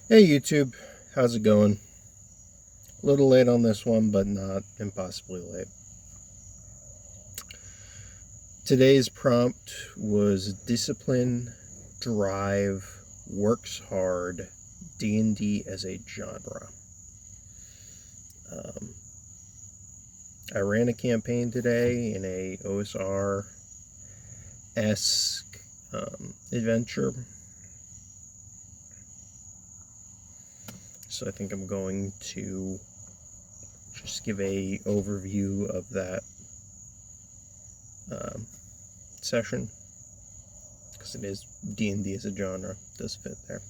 Hey YouTube, how's it going? A little late on this one, but not impossibly late. Today's prompt was discipline, drive, works hard, D&D as a genre. Um, I ran a campaign today in a OSR-esque adventure. So I think I'm going to just give a overview of that session, because it is D&D as a genre, does fit there.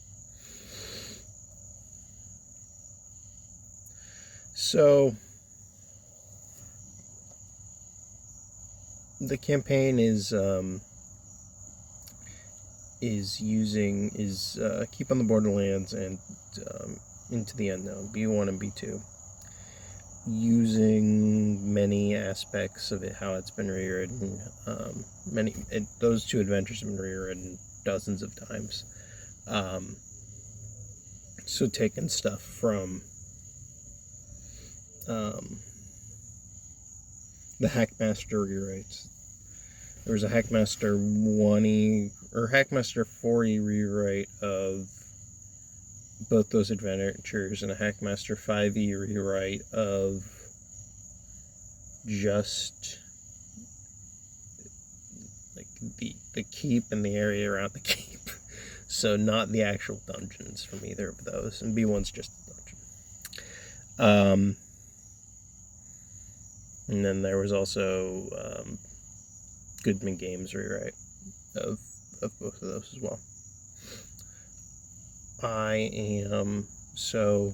So the campaign is Keep on the Borderlands and Into the Unknown, B1 and B2, using many aspects of it, how it's been rewritten. Those two adventures have been rewritten dozens of times. So taking stuff from the Hackmaster rewrites. There was a Hackmaster 1E or Hackmaster 4E rewrite of both those adventures, and a Hackmaster 5E rewrite of just like the keep and the area around the keep. So not the actual dungeons from either of those, and B1's just a dungeon. And then there was also Goodman Games rewrite of both of those as well. So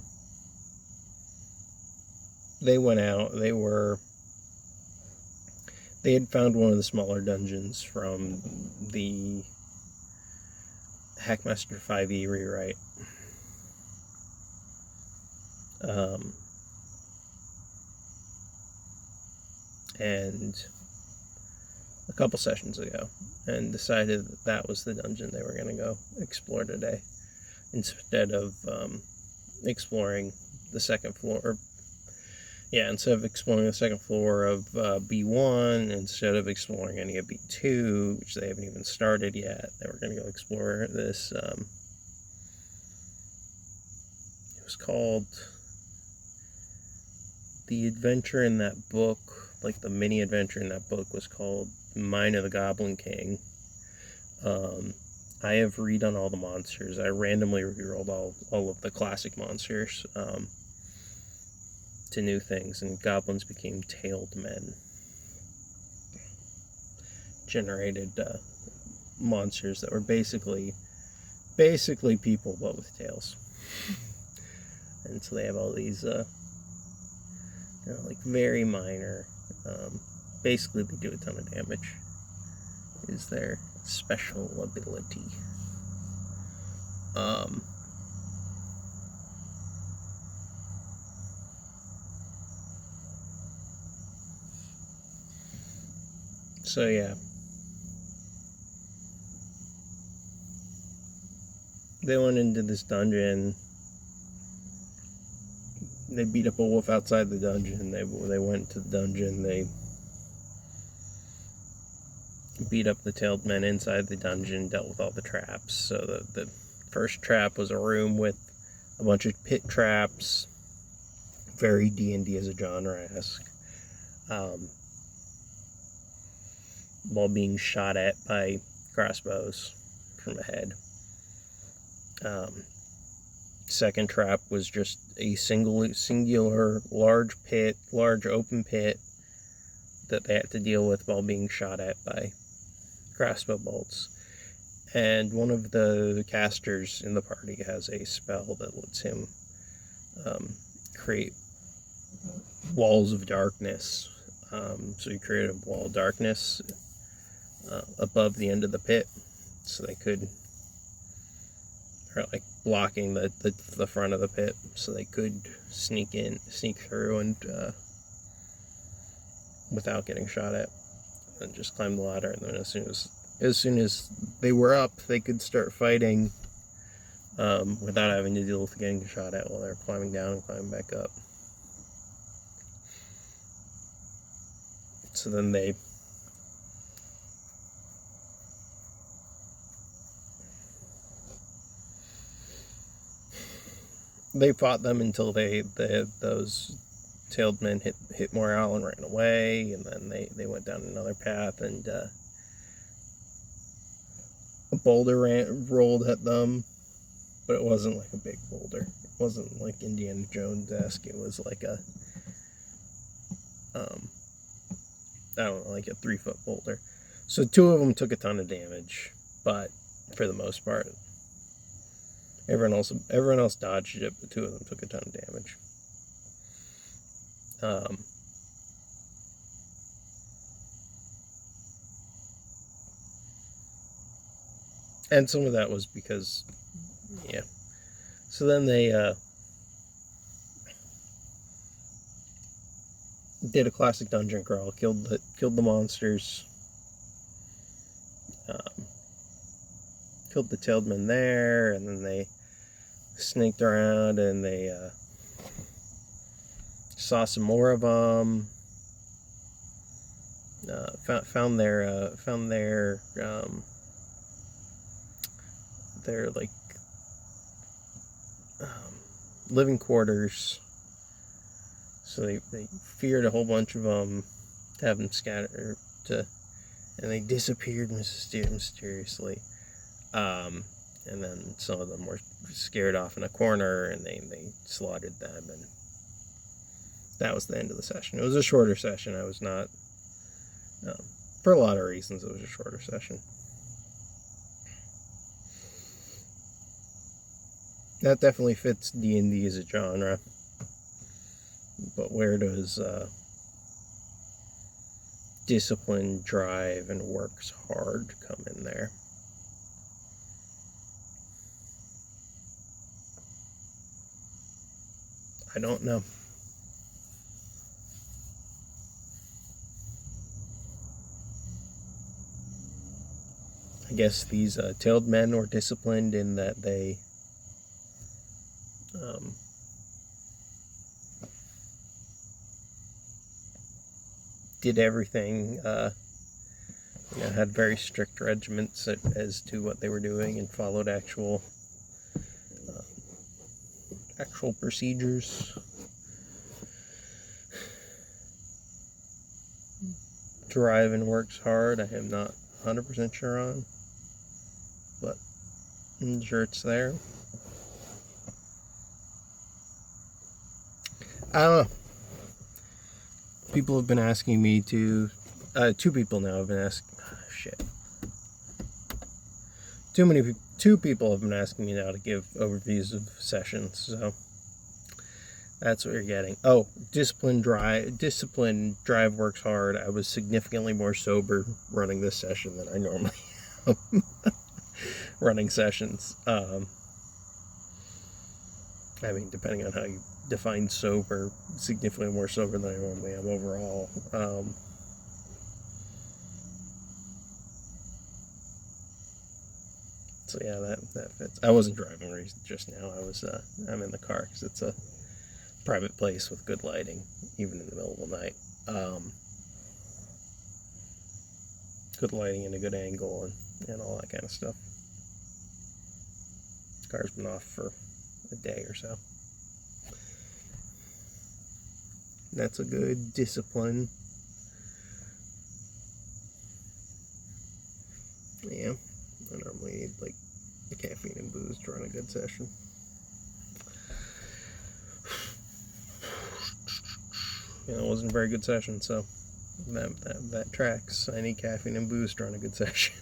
they went out, they had found one of the smaller dungeons from the Hackmaster 5e rewrite. And a couple sessions ago, and decided that was the dungeon they were going to go explore today, instead of exploring the second floor. Instead of exploring the second floor of B1, instead of exploring any of B2, which they haven't even started yet, they were going to go explore this. It was called the adventure in that book, like the mini adventure in that book was called Mine of the Goblin King. I have redone all the monsters. I randomly rerolled all of the classic monsters to new things, and goblins became tailed men. Generated monsters that were basically people, but with tails. And so they have all these like very minor, basically they do a ton of damage, is their special ability. So yeah, they went into this dungeon. They beat up a wolf outside the dungeon. They went to the dungeon. They beat up the tailed men inside the dungeon, dealt with all the traps. So the first trap was a room with a bunch of pit traps, very D&D as a genre-esque, while being shot at by crossbows from ahead. Second trap was just a singular large open pit that they had to deal with while being shot at by crossbow bolts. And one of the casters in the party has a spell that lets him create walls of darkness. So he created a wall of darkness above the end of the pit, so they could, or like blocking the front of the pit, so they could sneak through and without getting shot at, and just climb the ladder. And then as soon as they were up, they could start fighting without having to deal with getting shot at while they're climbing down and climbing back up. So then they fought them until those tailed men hit morale and ran away, and then they went down another path, and a boulder rolled at them, but it wasn't like a big boulder. It wasn't like Indiana Jones-esque. It was like a I don't know, like a 3-foot boulder. So 2 of them took a ton of damage, but for the most part, everyone else dodged it, but 2 of them took a ton of damage. And some of that was because, yeah. So then they did a classic dungeon crawl, killed the monsters, killed the tailed men there, and then they snaked around and they saw some more of them. Found their like living quarters. So they feared a whole bunch of them, to have them scattered, and they disappeared mysteriously. And then some of them were scared off in a corner, and they slaughtered them, and that was the end of the session. It was a shorter session. I was not, for a lot of reasons, it was a shorter session. That definitely fits D&D as a genre. But where does discipline, drive, and works hard come in there? I don't know. I guess these tailed men were disciplined in that they did everything, had very strict regiments as to what they were doing and followed actual procedures. Drive and works hard, I am not 100% sure on, but I'm sure it's there. I don't know. People have been asking me to, 2 people now have been asking, two people have been asking me now to give overviews of sessions, so that's what you're getting. Oh, discipline, drive works hard. I was significantly more sober running this session than I normally am running sessions. I mean, depending on how you define sober, significantly more sober than I normally am overall. So yeah, that fits. I wasn't driving just now. I'm in the car because it's a private place with good lighting, even in the middle of the night. Good lighting and a good angle and all that kind of stuff. Car's been off for a day or so. That's a good discipline. Yeah, I normally need like the caffeine and booze to run a good session. It wasn't a very good session, so that tracks. I need caffeine and booze to run a good session.